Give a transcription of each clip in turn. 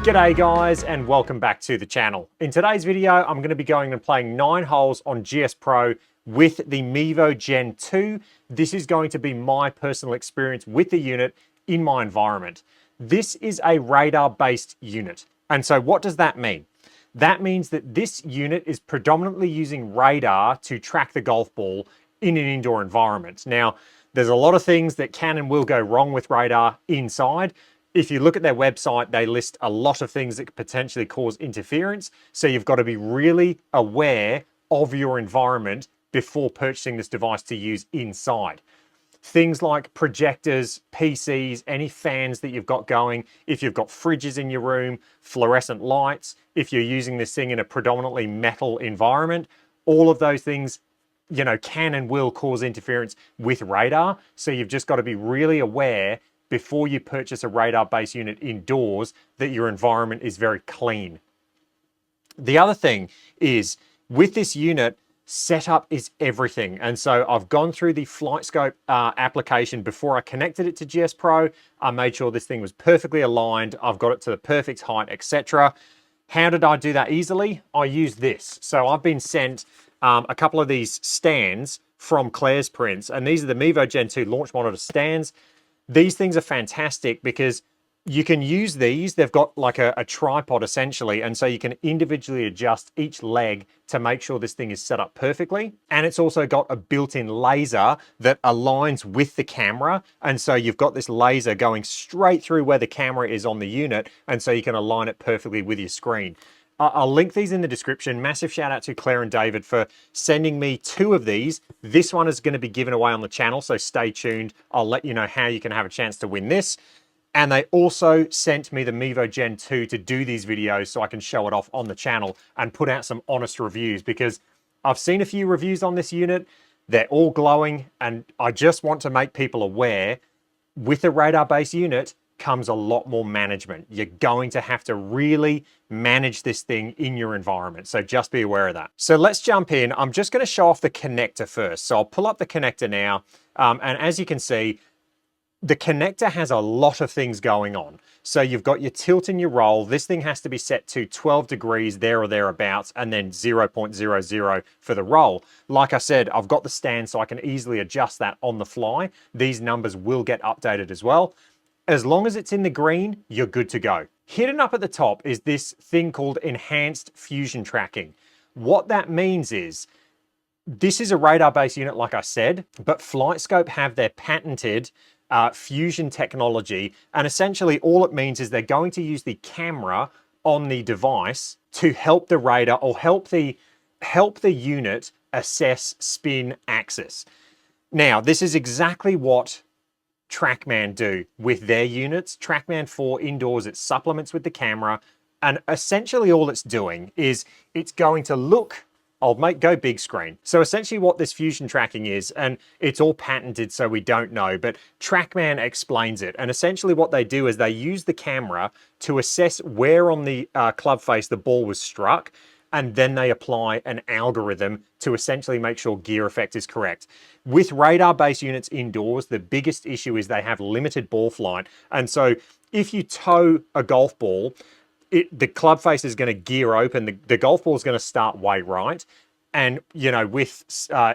G'day guys, and welcome back to the channel. In today's video, I'm going to be going and playing 9 holes on GSPro with the Mevo Gen 2. This is going to be my personal experience with the unit in my environment. This is a radar-based unit. And so what does that mean? That means that this unit is predominantly using radar to track the golf ball in an indoor environment. Now, there's a lot of things that can and will go wrong with radar inside. If you look at their website, they list a lot of things that could potentially cause interference. So you've got to be really aware of your environment before purchasing this device to use inside. Things like projectors, PCs, any fans that you've got going, if you've got fridges in your room, fluorescent lights, if you're using this thing in a predominantly metal environment, all of those things, can and will cause interference with radar. So you've just got to be really aware before you purchase a radar-based unit indoors that your environment is very clean. The other thing is, with this unit, setup is everything. And so I've gone through the FlightScope application before I connected it to GSPro. I made sure this thing was perfectly aligned. I've got it to the perfect height, etc. How did I do that easily? I used this. So I've been sent a couple of these stands from Claire's Prints, and these are the Mevo Gen 2 launch monitor stands. These things are fantastic because you can use these. They've got like a tripod essentially, and so you can individually adjust each leg to make sure this thing is set up perfectly. And it's also got a built-in laser that aligns with the camera, and so you've got this laser going straight through where the camera is on the unit, and so you can align it perfectly with your screen. I'll link these in the description. Massive shout out to Claire and David for sending me 2 of these. This one is going to be given away on the channel, so stay tuned. I'll let you know how you can have a chance to win this. And they also sent me the Mevo Gen 2 to do these videos so I can show it off on the channel and put out some honest reviews, because I've seen a few reviews on this unit. They're all glowing, and I just want to make people aware with a radar-based unit comes a lot more management. You're going to have to really manage this thing in your environment. So just be aware of that. So let's jump in. I'm just going to show off the connector first. So I'll pull up the connector now. And as you can see, the connector has a lot of things going on. So you've got your tilt and your roll. This thing has to be set to 12 degrees there or thereabouts, and then 0.00 for the roll. Like I said, I've got the stand so I can easily adjust that on the fly. These numbers will get updated as well. As long as it's in the green, you're good to go. Hidden up at the top is this thing called enhanced fusion tracking. What that means is, this is a radar-based unit, like I said, but FlightScope have their patented fusion technology, and essentially all it means is they're going to use the camera on the device to help the radar, or help the unit assess spin axis. Now, this is exactly what TrackMan do with their units. TrackMan 4 indoors, it supplements with the camera, and essentially all it's doing is it's going to look, go big screen. So essentially what this fusion tracking is, and it's all patented so we don't know, but TrackMan explains it. And essentially what they do is they use the camera to assess where on the club face the ball was struck, and then they apply an algorithm to essentially make sure gear effect is correct. With radar-based units indoors, the biggest issue is they have limited ball flight. And so if you tow a golf ball, the club face is going to gear open, the golf ball is going to start way right. And, with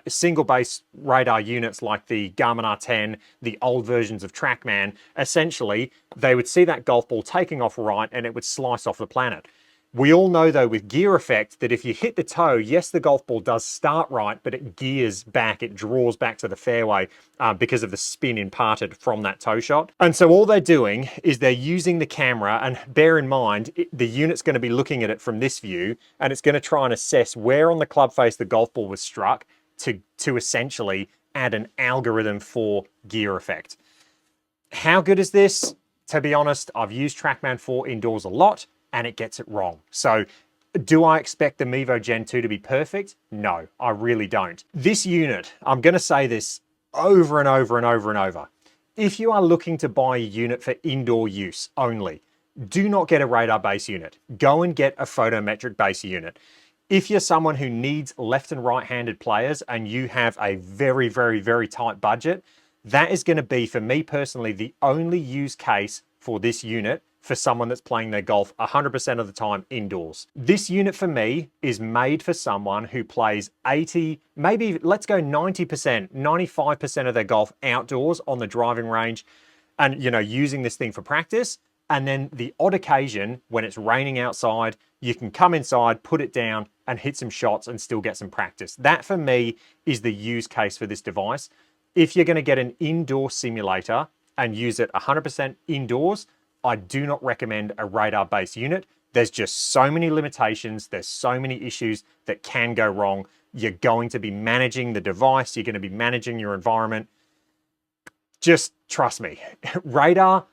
single base radar units like the Garmin R10, the old versions of TrackMan, essentially, they would see that golf ball taking off right and it would slice off the planet. We all know, though, with gear effect, that if you hit the toe, yes, the golf ball does start right, but it gears back, it draws back to the fairway because of the spin imparted from that toe shot. And so all they're doing is they're using the camera, and bear in mind, the unit's going to be looking at it from this view, and it's going to try and assess where on the club face the golf ball was struck to essentially add an algorithm for gear effect. How good is this? To be honest, I've used TrackMan 4 indoors a lot, and it gets it wrong. So do I expect the Mevo Gen 2 to be perfect? No, I really don't. This unit, I'm going to say this over and over and over and over. If you are looking to buy a unit for indoor use only, do not get a radar-based unit. Go and get a photometric-based unit. If you're someone who needs left and right-handed players and you have a very, very, very tight budget, that is going to be, for me personally, the only use case for this unit for someone that's playing their golf 100% of the time indoors. This unit for me is made for someone who plays 80, maybe let's go 90%, 95% of their golf outdoors on the driving range and, you know, using this thing for practice. And then the odd occasion when it's raining outside, you can come inside, put it down and hit some shots and still get some practice. That for me is the use case for this device. If you're going to get an indoor simulator and use it 100% indoors, I do not recommend a radar-based unit. There's just so many limitations. There's so many issues that can go wrong. You're going to be managing the device. You're going to be managing your environment. Just trust me. Radar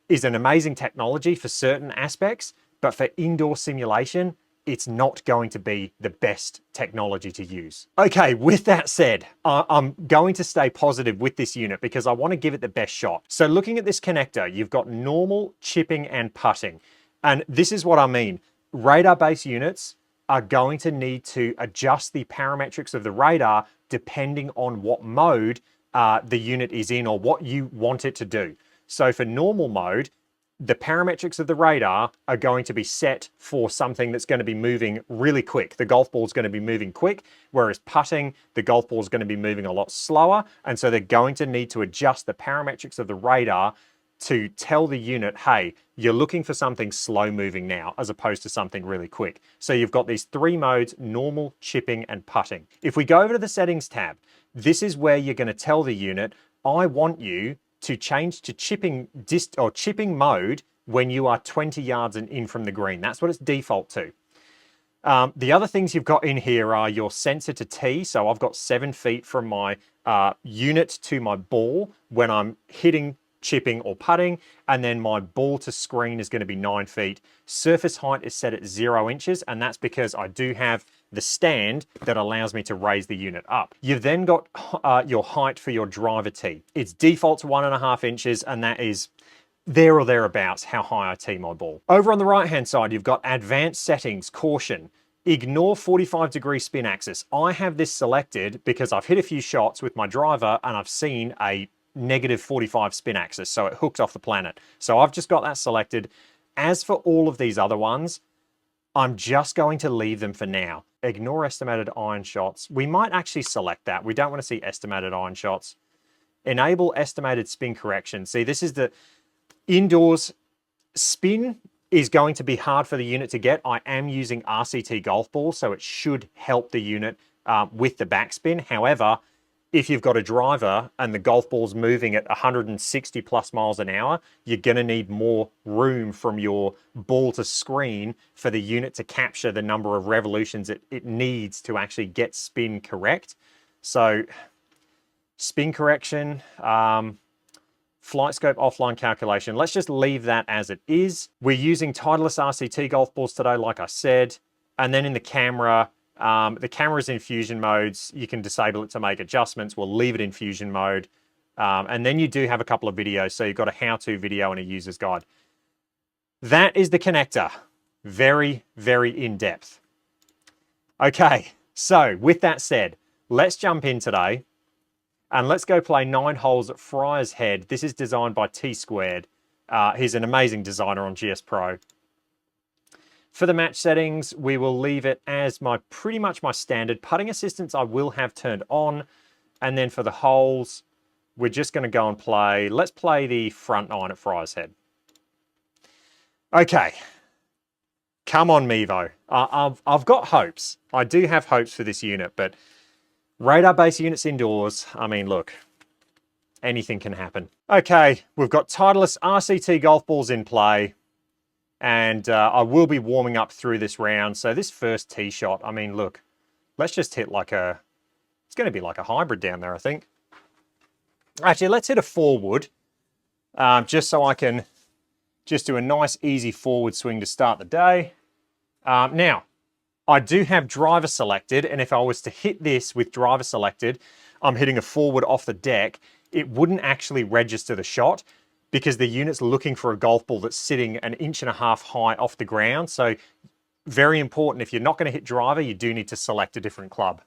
is an amazing technology for certain aspects, but for indoor simulation, it's not going to be the best technology to use. Okay, with that said, I'm going to stay positive with this unit because I want to give it the best shot. So looking at this connector, you've got normal, chipping, and putting. And this is what I mean. Radar-based units are going to need to adjust the parametrics of the radar depending on what mode the unit is in or what you want it to do. So for normal mode, the parametrics of the radar are going to be set for something that's going to be moving really quick. The golf ball is going to be moving quick, whereas putting, the golf ball is going to be moving a lot slower. And so they're going to need to adjust the parametrics of the radar to tell the unit, hey, you're looking for something slow moving now, as opposed to something really quick. So you've got these three modes: normal, chipping, and putting. If we go over to the settings tab, this is where you're going to tell the unit, I want you to change to chipping mode when you are 20 yards and in from the green. That's what it's default to. The other things you've got in here are your sensor to tee. So I've got 7 feet from my unit to my ball when I'm hitting, chipping, or putting, and then my ball to screen is going to be 9 feet. Surface height is set at 0 inches, and that's because I do have the stand that allows me to raise the unit up. You've then got your height for your driver tee. It's default to 1.5 inches, and that is there or thereabouts how high I tee my ball. Over on the right-hand side, you've got advanced settings, caution, ignore 45-degree spin axis. I have this selected because I've hit a few shots with my driver and I've seen a negative 45 spin axis, so it hooked off the planet. So I've just got that selected. As for all of these other ones, I'm just going to leave them for now. Ignore estimated iron shots. We might actually select that. We don't want to see estimated iron shots. Enable estimated spin correction. See, this is the indoors spin is going to be hard for the unit to get. I am using RCT golf balls, so it should help the unit with the backspin. However, if you've got a driver and the golf ball's moving at 160 plus miles an hour, you're going to need more room from your ball to screen for the unit to capture the number of revolutions it needs to actually get spin correct. So spin correction, FlightScope offline calculation. Let's just leave that as it is. We're using Titleist RCT golf balls today, like I said. And then in the camera's in fusion modes. You can disable it to make adjustments. We'll leave it in fusion mode. And then you do have a couple of videos. So you've got a how-to video and a user's guide. That is the connector. Very, very in-depth. Okay, so with that said, let's jump in today and let's go play 9 holes at Friar's Head. This is designed by T-Squared. He's an amazing designer on GSPro. For the match settings, we will leave it as pretty much my standard. Putting assistance I will have turned on. And then for the holes, we're just going to go and play. Let's play the front 9 at Friar's Head. Okay. Come on, Mevo. I've got hopes. I do have hopes for this unit, but radar-based units indoors, I mean, look, anything can happen. Okay, we've got Titleist RCT golf balls in play. And I will be warming up through this round. So this first tee shot, I mean, look, let's just hit it's going to be like a hybrid down there, I think. Actually, let's hit a forward, just so I can just do a nice, easy forward swing to start the day. Now, I do have driver selected, and if I was to hit this with driver selected, I'm hitting a forward off the deck, it wouldn't actually register the shot, because the unit's looking for a golf ball that's sitting 1.5 inches high off the ground. So very important, if you're not going to hit driver, you do need to select a different club.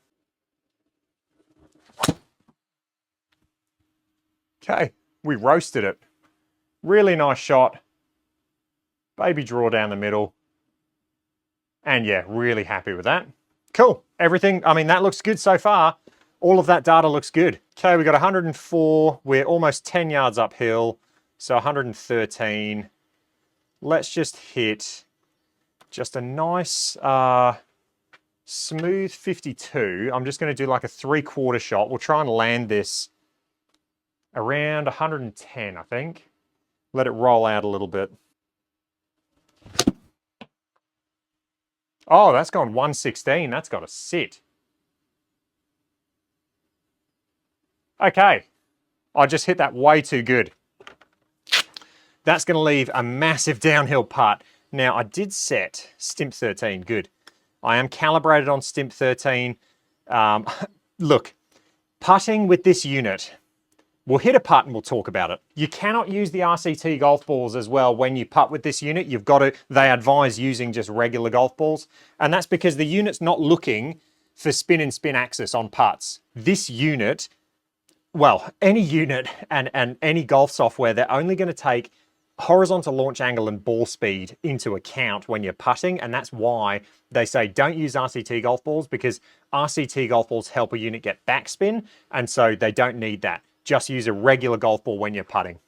Okay, we roasted it. Really nice shot. Baby draw down the middle. And yeah, really happy with that. Cool. Everything, I mean, that looks good so far. All of that data looks good. Okay, we got 104. We're almost 10 yards uphill. So 113. Let's just hit just a nice smooth 52. I'm just going to do like a 3/4 shot. We'll try and land this around 110, I think. Let it roll out a little bit. Oh, that's gone 116. That's got to sit. Okay. I just hit that way too good. That's going to leave a massive downhill putt. Now, I did set Stimp 13. Good. I am calibrated on Stimp 13. Look, putting with this unit, we'll hit a putt and we'll talk about it. You cannot use the RCT golf balls as well when you putt with this unit. You've got to, they advise using just regular golf balls. And that's because the unit's not looking for spin and spin axis on putts. This unit, well, any unit and any golf software, they're only going to take horizontal launch angle and ball speed into account when you're putting, and that's why they say don't use RCT golf balls, because RCT golf balls help a unit get backspin, and so they don't need that. Just use a regular golf ball when you're putting.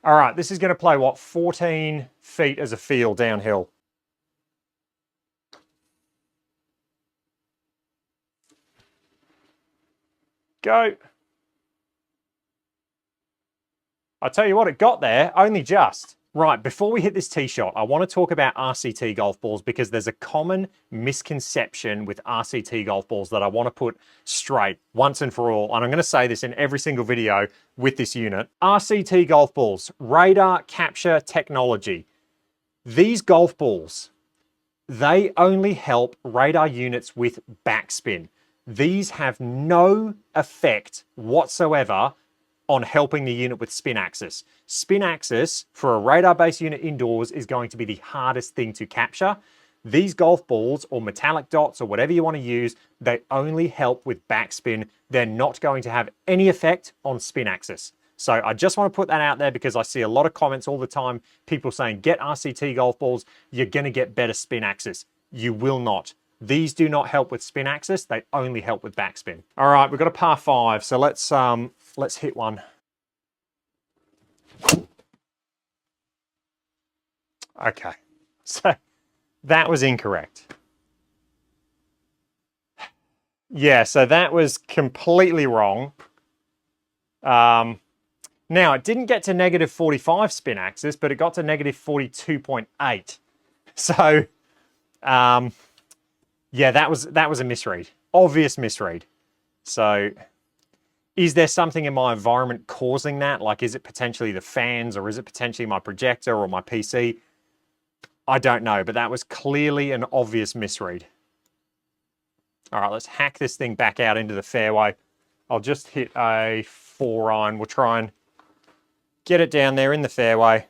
All right, this is going to play, what, 14 feet as a feel downhill. Go. I tell you what, it got there, only just. Right, before we hit this tee shot, I want to talk about RCT golf balls, because there's a common misconception with RCT golf balls that I want to put straight once and for all. And I'm going to say this in every single video with this unit. RCT golf balls, radar capture technology. These golf balls, they only help radar units with backspin. These have no effect whatsoever on helping the unit with spin axis. Spin axis for a radar-based unit indoors is going to be the hardest thing to capture. These golf balls or metallic dots or whatever you want to use, they only help with backspin. They're not going to have any effect on spin axis. So I just want to put that out there, because I see a lot of comments all the time, people saying, get RCT golf balls, you're going to get better spin axis. You will not. These do not help with spin axis, they only help with backspin. All right, we've got a par 5, so let's hit one. Okay, so that was incorrect. Yeah, so that was completely wrong. Now, it didn't get to -45 spin axis, but it got to -42.8. So, yeah, that was a misread. Obvious misread. So, is there something in my environment causing that? Like, is it potentially the fans, or is it potentially my projector or my PC? I don't know, but that was clearly an obvious misread. All right, let's hack this thing back out into the fairway. I'll just hit a 4-iron. We'll try and get it down there in the fairway.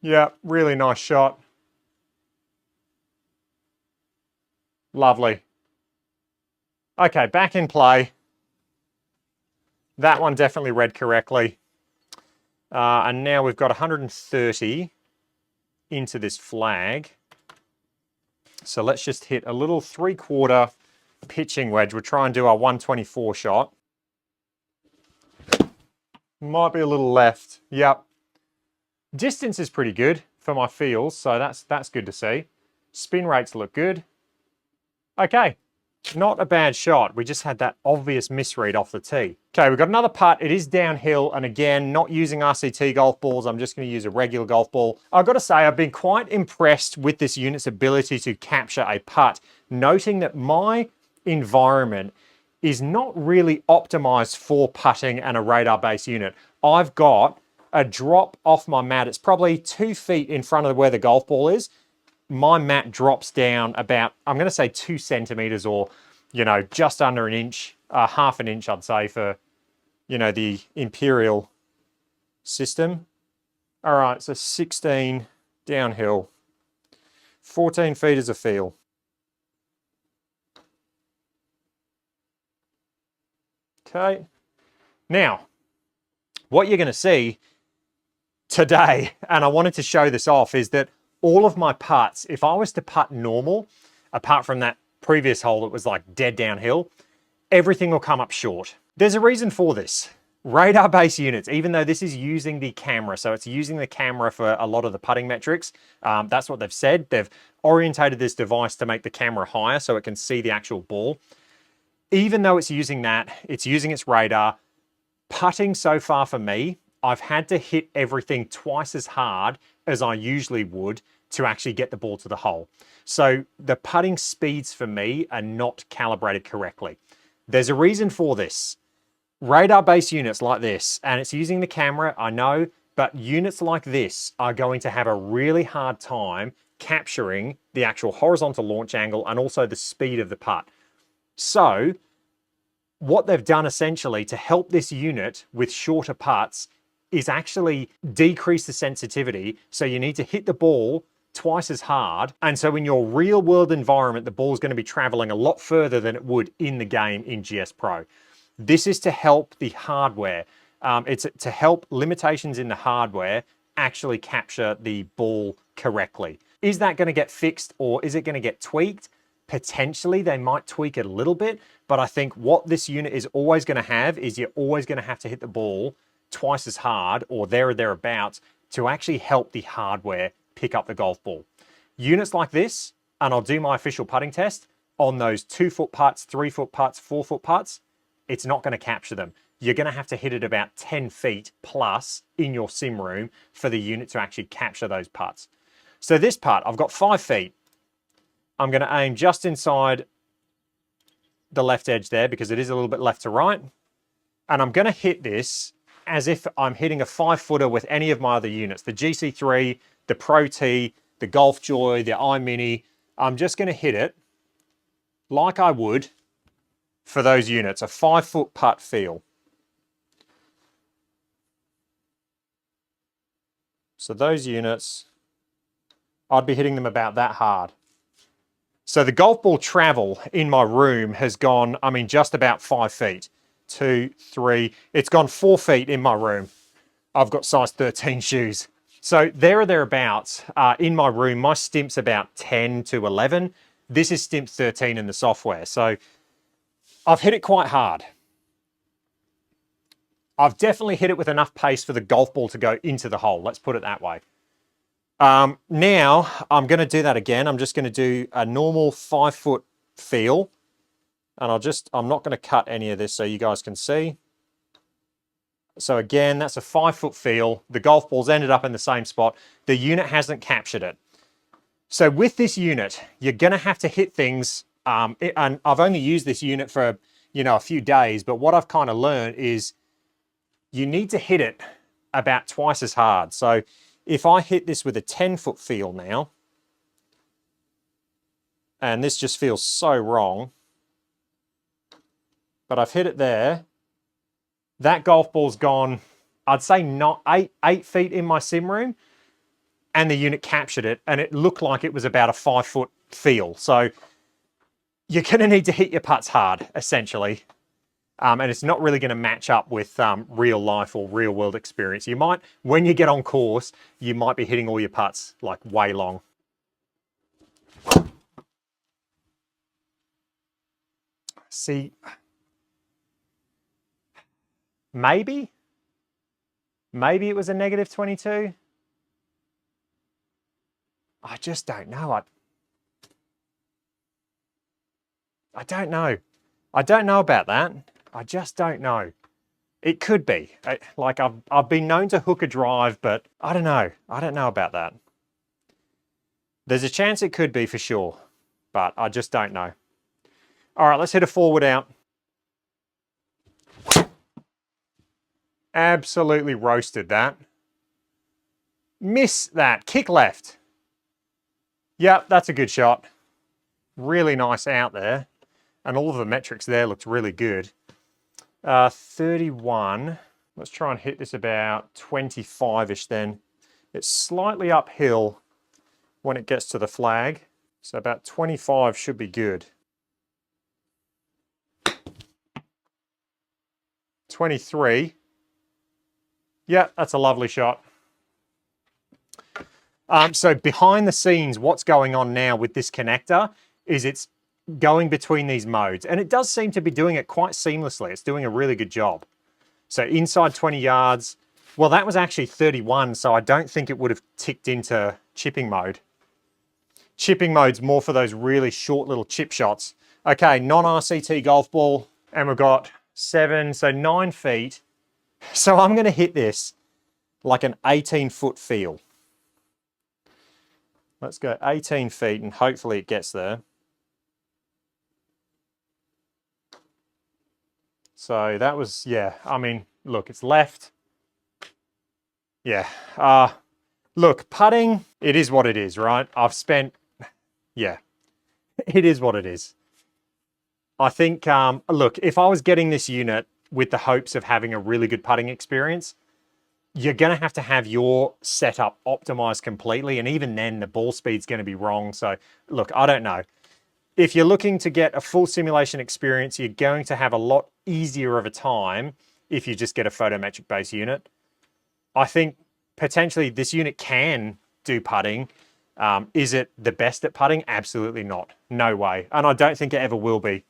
Yeah, really nice shot. Lovely. Okay, back in play. That one definitely read correctly. And now we've got 130 into this flag. So let's just hit a little 3/4 pitching wedge. We'll try and do our 124 shot. Might be a little left. Yep. Distance is pretty good for my feels, so that's good to see. Spin rates look good. Okay, not a bad shot. We just had that obvious misread off the tee. Okay, we've got another putt. It is downhill, and again, not using RCT golf balls. I'm just going to use a regular golf ball. I've got to say, I've been quite impressed with this unit's ability to capture a putt, noting that my environment is not really optimized for putting and a radar-based unit. I've got a drop off my mat. It's probably 2 feet in front of where the golf ball is. My mat drops down about, I'm going to say 2 centimeters, or, you know, just under an inch, half an inch, I'd say, for, you know, the Imperial system. All right, so 16 downhill, 14 feet as a feel. Okay. Now, what you're going to see today, and I wanted to show this off, is that all of my putts, if I was to putt normal, apart from that previous hole that was like dead downhill, everything will come up short. There's a reason for this. Radar base units, even though this is using the camera, so it's using the camera for a lot of the putting metrics, that's what they've said. They've orientated this device to make the camera higher so it can see the actual ball. Even though it's using that, it's using its radar. Putting so far for me, I've had to hit everything twice as hard as I usually would to actually get the ball to the hole. So the putting speeds for me are not calibrated correctly. There's a reason for this. Radar-based units like this, and it's using the camera, I know, but units like this are going to have a really hard time capturing the actual horizontal launch angle and also the speed of the putt. So what they've done essentially to help this unit with shorter putts is actually decrease the sensitivity. So you need to hit the ball twice as hard. And so in your real world environment, the ball is going to be traveling a lot further than it would in the game in GSPro. This is to help the hardware. It's to help limitations in the hardware actually capture the ball correctly. Is that going to get fixed or is it going to get tweaked? Potentially, they might tweak it a little bit, but I think what this unit is always going to have is you're always going to have to hit the ball twice as hard or there or thereabouts to actually help the hardware pick up the golf ball. Units like this, and I'll do my official putting test on those 2-foot putts, 3-foot putts, 4-foot putts, it's not going to capture them. You're going to have to hit it about 10 feet plus in your sim room for the unit to actually capture those putts. So this putt, I've got 5 feet. I'm going to aim just inside the left edge there because it is a little bit left to right. And I'm going to hit this as if I'm hitting a 5-footer with any of my other units. The GC3, the Pro T, the Golf Joy, the iMini. I'm just going to hit it like I would for those units, a 5-foot putt feel. So those units, I'd be hitting them about that hard. So the golf ball travel in my room has gone, I mean, just about 5 feet. 2, 3, it's gone 4 feet in my room. I've got size 13 shoes. So there or thereabouts in my room, my stimp's about 10 to 11. This is stimp 13 in the software. So I've hit it quite hard. I've definitely hit it with enough pace for the golf ball to go into the hole. Let's put it that way. Now I'm going to do that again. I'm just going to do a normal 5-foot feel. And I'm not going to cut any of this so you guys can see. So again, that's a 5-foot feel. The golf ball's ended up in the same spot. The unit hasn't captured it. So with this unit, you're going to have to hit things. And I've only used this unit for, a few days, but what I've kind of learned is you need to hit it about twice as hard. So if I hit this with a 10-foot feel now, and this just feels so wrong, but I've hit it there, that golf ball's gone, I'd say not 8 feet in my sim room, and the unit captured it, and it looked like it was about a 5-foot feel. So you're going to need to hit your putts hard, essentially. And it's not really going to match up with real life or real world experience. You might, when you get on course, you might be hitting all your putts like way long. See, maybe it was a negative 22. I just don't know. I don't know. I don't know about that. I just don't know. It could be. Like I've been known to hook a drive, but I don't know. I don't know about that. There's a chance it could be for sure, but I just don't know. All right, let's hit a forward out. Absolutely roasted that. Miss that. Kick left. Yep, that's a good shot. Really nice out there. And all of the metrics there looked really good. 31. Let's try and hit this about 25-ish then. It's slightly uphill when it gets to the flag. So about 25 should be good. 23. Yeah, that's a lovely shot. So behind the scenes, what's going on now with this connector is it's going between these modes, and it does seem to be doing it quite seamlessly. It's doing a really good job. So inside 20 yards, well, that was actually 31, so I don't think it would have ticked into chipping mode. Chipping mode's more for those really short little chip shots. Okay, non-RCT golf ball, and we've got 7, so 9 feet. So I'm gonna hit this like an 18-foot feel. Let's go 18 feet and hopefully it gets there. So that was, yeah, I mean, look, it's left. Yeah, look, putting, it is what it is, right? I've spent, yeah, it is what it is. I think, look, if I was getting this unit with the hopes of having a really good putting experience, you're going to have your setup optimized completely. And even then, the ball speed's going to be wrong. So, look, I don't know. If you're looking to get a full simulation experience, you're going to have a lot easier of a time if you just get a photometric base unit. I think potentially this unit can do putting. Is it the best at putting? Absolutely not. No way. And I don't think it ever will be.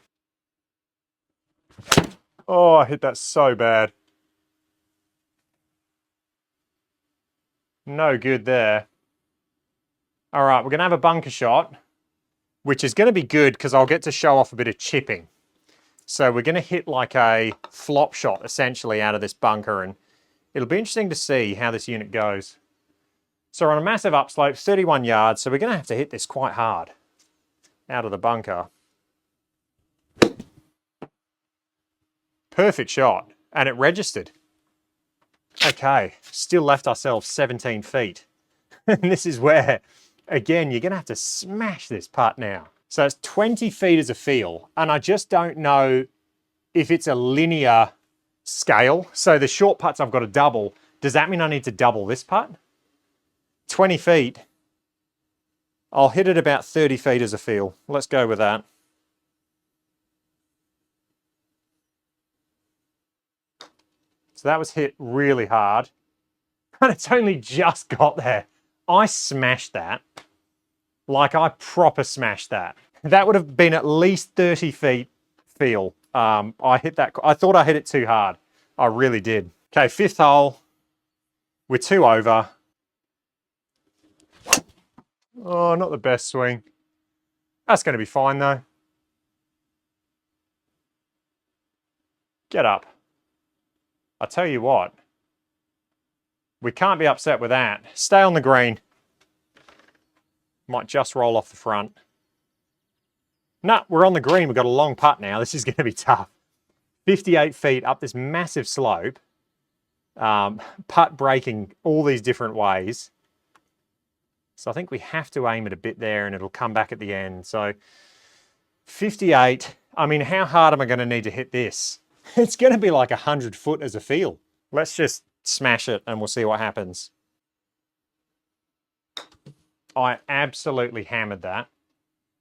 Oh, I hit that so bad. No good there. All right, we're going to have a bunker shot, which is going to be good because I'll get to show off a bit of chipping. So we're going to hit like a flop shot essentially out of this bunker, and it'll be interesting to see how this unit goes. So we're on a massive upslope, 31 yards, so we're going to have to hit this quite hard out of the bunker. Perfect shot, and it registered. Okay, still left ourselves 17 feet. And this is where, again, you're going to have to smash this putt now. So it's 20 feet as a feel, and I just don't know if it's a linear scale. So the short putts I've got to double. Does that mean I need to double this putt? 20 feet. I'll hit it about 30 feet as a feel. Let's go with that. So that was hit really hard. And it's only just got there. I smashed that. Like I proper smashed that. That would have been at least 30 feet feel. I hit that. I thought I hit it too hard. I really did. Okay, 5th hole. We're 2 over. Oh, not the best swing. That's going to be fine though. Get up. I tell you what. We can't be upset with that. Stay on the green. Might just roll off the front. No, we're on the green. We've got a long putt now. This is going to be tough. 58 feet up this massive slope. Putt breaking all these different ways. So I think we have to aim it a bit there and it'll come back at the end. So 58. I mean, how hard am I going to need to hit this? It's going to be like 100 foot as a feel. Let's just smash it and we'll see what happens. I absolutely hammered that.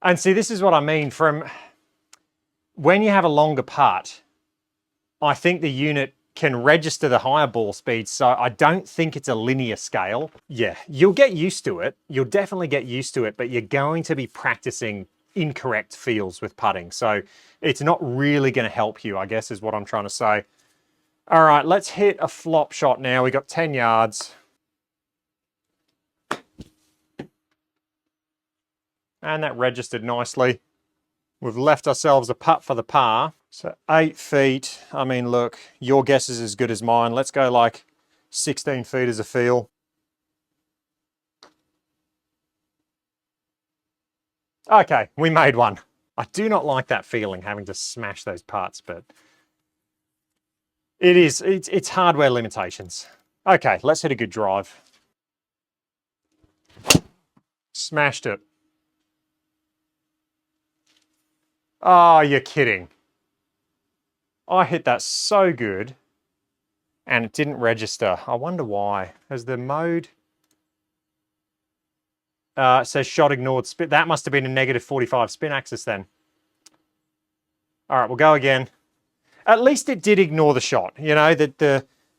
And see, this is what I mean from when you have a longer putt, I think the unit can register the higher ball speed. So I don't think it's a linear scale. Yeah, you'll get used to it. You'll definitely get used to it, but you're going to be practicing incorrect feels with putting. So it's not really going to help you, I guess, is what I'm trying to say. All right, let's hit a flop shot now. We got 10 yards. And that registered nicely. We've left ourselves a putt for the par. So 8 feet. I mean, look, your guess is as good as mine. Let's go like 16 feet as a feel. Okay, we made one. I do not like that feeling, having to smash those putts, but it's hardware limitations. Okay, let's hit a good drive. Smashed it. Oh, you're kidding. I hit that so good and it didn't register. I wonder why. Has the mode... it says shot ignored. Spin. That must have been a negative 45 spin axis then. All right, we'll go again. At least it did ignore the shot. You know, that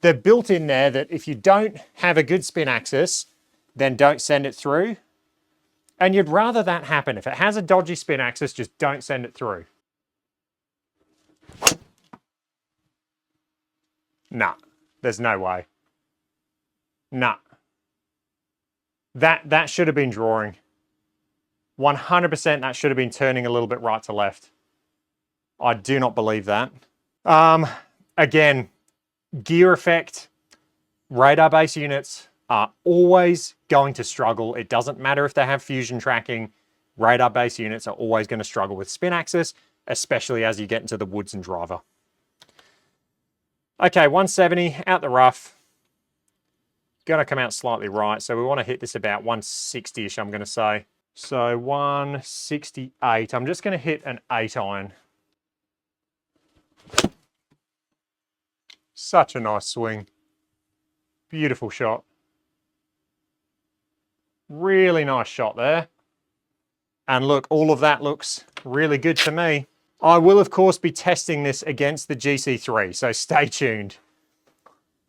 they're built in there that if you don't have a good spin axis, then don't send it through. And you'd rather that happen. If it has a dodgy spin axis, just don't send it through. Nah, there's no way. Nah. That should have been drawing. 100% that should have been turning a little bit right to left. I do not believe that. Again, gear effect, radar base units are always going to struggle. It doesn't matter if they have fusion tracking, radar base units are always going to struggle with spin axis, especially as you get into the woods and driver. Okay, 170 out the rough. Going to come out slightly right, so we want to hit this about 160-ish, I'm going to say. So 168. I'm just going to hit an 8 iron. Such a nice swing. Beautiful shot. Really nice shot there. And look, all of that looks really good to me. I will, of course, be testing this against the GC3, so stay tuned.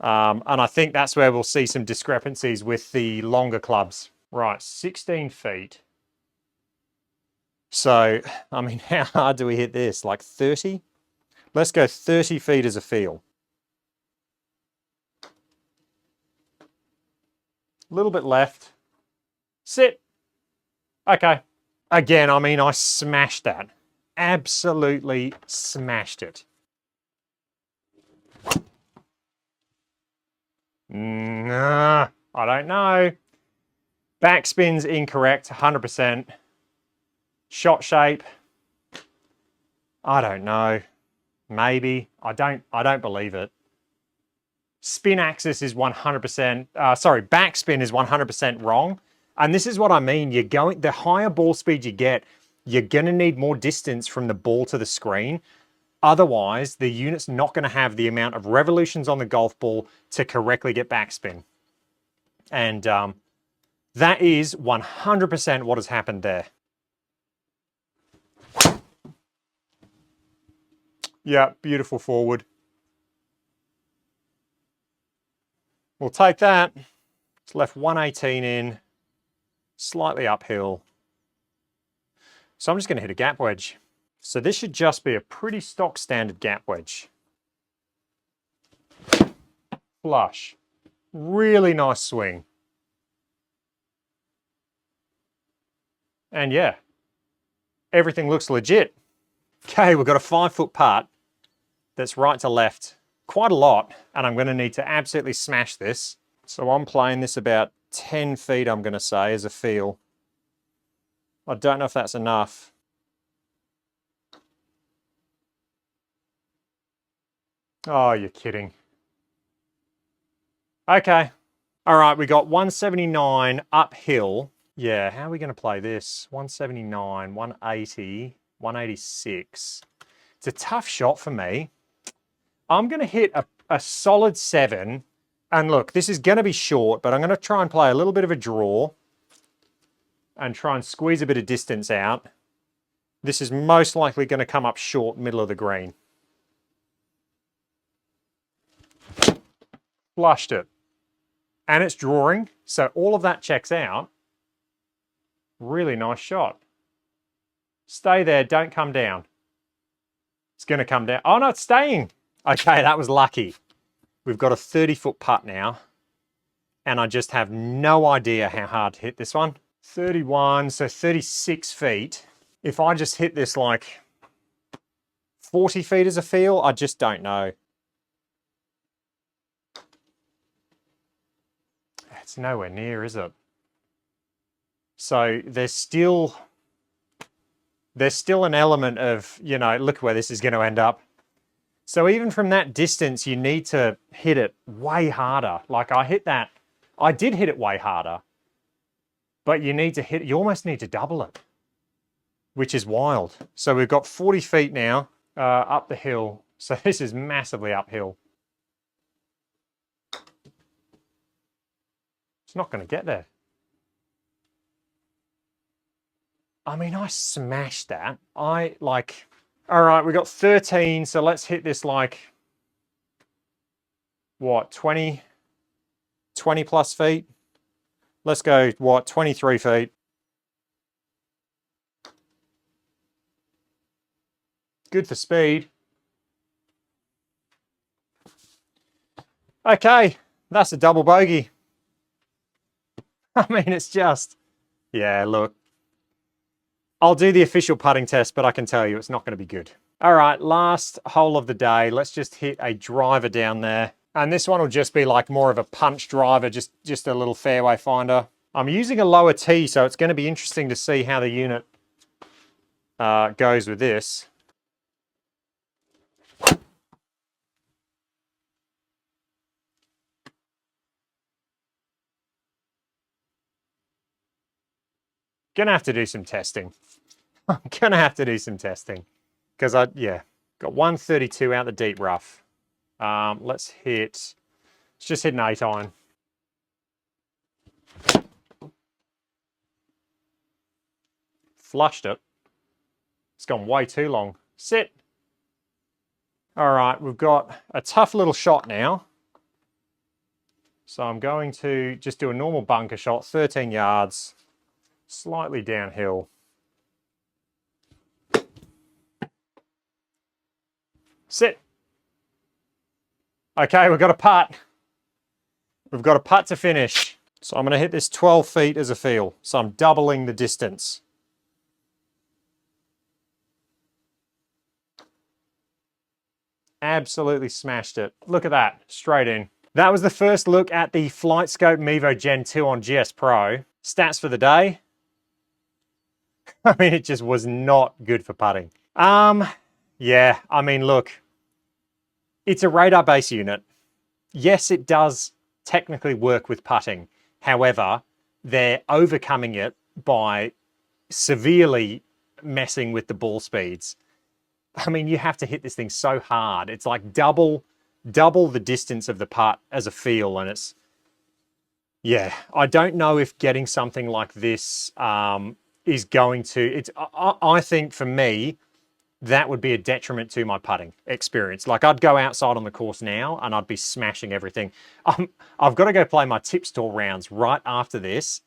And I think that's where we'll see some discrepancies with the longer clubs. Right, 16 feet. So, I mean, how hard do we hit this? Like 30? Let's go 30 feet as a feel. A little bit left. Sit. Okay. Again, I mean, I smashed that. Absolutely smashed it. Nah, I don't know. Backspin's incorrect, 100%. Shot shape, I don't know. Maybe. I don't believe it. Spin axis is 100%, backspin is 100% wrong. And this is what I mean. The higher ball speed you get, you're going to need more distance from the ball to the screen. Otherwise, the unit's not going to have the amount of revolutions on the golf ball to correctly get backspin. And that is 100% what has happened there. Yeah, beautiful forward. We'll take that. It's left 118 in, slightly uphill. So I'm just going to hit a gap wedge. So this should just be a pretty stock standard gap wedge. Flush. Really nice swing. And yeah, everything looks legit. Okay, we've got a 5-foot putt that's right to left quite a lot, and I'm going to need to absolutely smash this. So I'm playing this about 10 feet, I'm going to say, as a feel. I don't know if that's enough. Oh, you're kidding. Okay. All right, we got 179 uphill. Yeah, how are we going to play this? 179, 180, 186. It's a tough shot for me. I'm going to hit a solid 7. And look, this is going to be short, but I'm going to try and play a little bit of a draw and try and squeeze a bit of distance out. This is most likely going to come up short, middle of the green. Flushed it. And it's drawing, so all of that checks out. Really nice shot. Stay there, don't come down. It's going to come down. Oh no, it's staying. Okay, that was lucky. We've got a 30-foot putt now, and I just have no idea how hard to hit this one. 31, so 36 feet. If I just hit this like 40 feet as a feel, I just don't know. It's nowhere near, is it? So there's still an element of, you know, look where this is going to end up. So even from that distance, you need to hit it way harder. Like I did hit it way harder, but you almost need to double it, which is wild. So we've got 40 feet now up the hill. So this is massively uphill. It's not going to get there. I mean, I smashed that. All right, we got 13, so let's hit this like, what, 20 plus feet? Let's go, what, 23 feet. Good for speed. Okay, that's a double bogey. I mean, it's just, yeah, look. I'll do the official putting test, but I can tell you it's not going to be good. All right, last hole of the day. Let's just hit a driver down there. And this one will just be like more of a punch driver, just a little fairway finder. I'm using a lower tee, so it's going to be interesting to see how the unit goes with this. Gonna have to do some testing. I'm gonna have to do some testing because got 132 out the deep rough. Let's just hit an 8 iron. Flushed it. It's gone way too long. Sit. All right, we've got a tough little shot now. So I'm going to just do a normal bunker shot, 13 yards, slightly downhill. Sit. Okay, we've got a putt. We've got a putt to finish. So I'm going to hit this 12 feet as a feel. So I'm doubling the distance. Absolutely smashed it. Look at that, straight in. That was the first look at the FlightScope Mevo Gen 2 on GSPro. Stats for the day. I mean, it just was not good for putting. Yeah, I mean, look, it's a radar-based unit. Yes, it does technically work with putting. However, they're overcoming it by severely messing with the ball speeds. I mean, you have to hit this thing so hard. It's like double the distance of the putt as a feel, and it's, yeah, I don't know if getting something like this is going to, I think for me, that would be a detriment to my putting experience. Like, I'd go outside on the course now and I'd be smashing everything. I've got to go play my tips tour rounds right after this,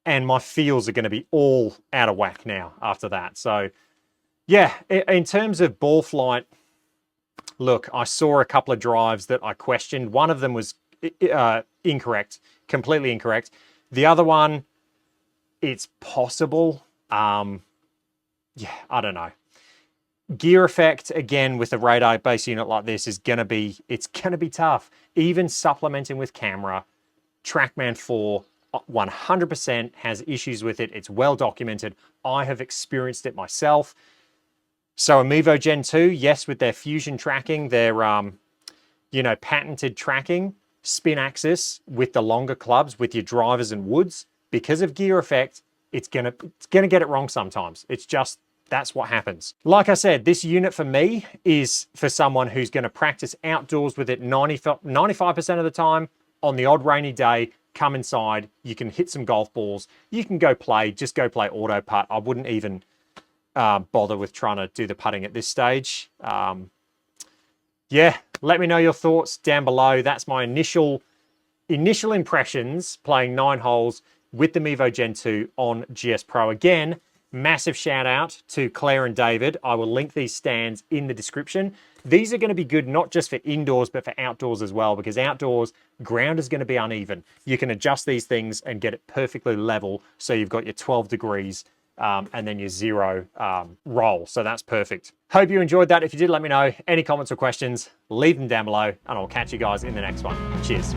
and my feels are going to be all out of whack now after that. So yeah, in terms of ball flight, look, I saw a couple of drives that I questioned. One of them was incorrect, completely incorrect. The other one, it's possible. Yeah, I don't know. Gear effect, again, with a radar-based unit like this is going to be, it's going to be tough. Even supplementing with camera, TrackMan 4 100% has issues with it. It's well documented. I have experienced it myself. So a Mevo Gen 2, yes, with their fusion tracking, their patented tracking, spin axis with the longer clubs, with your drivers and woods, because of gear effect, it's gonna get it wrong sometimes. It's just, that's what happens. Like I said, this unit for me is for someone who's gonna practice outdoors with it 95% of the time. On the odd rainy day, come inside, you can hit some golf balls, you can just go play auto putt. I wouldn't even bother with trying to do the putting at this stage. Yeah, let me know your thoughts down below. That's my initial impressions playing 9 holes with the Mevo Gen 2 on GSPro. Again, massive shout out to Claire and David. I will link these stands in the description. These are going to be good not just for indoors, but for outdoors as well, because outdoors, ground is going to be uneven. You can adjust these things and get it perfectly level, so you've got your 12 degrees and then your 0 roll. So that's perfect. Hope you enjoyed that. If you did, let me know. Any comments or questions, leave them down below, and I'll catch you guys in the next one. Cheers.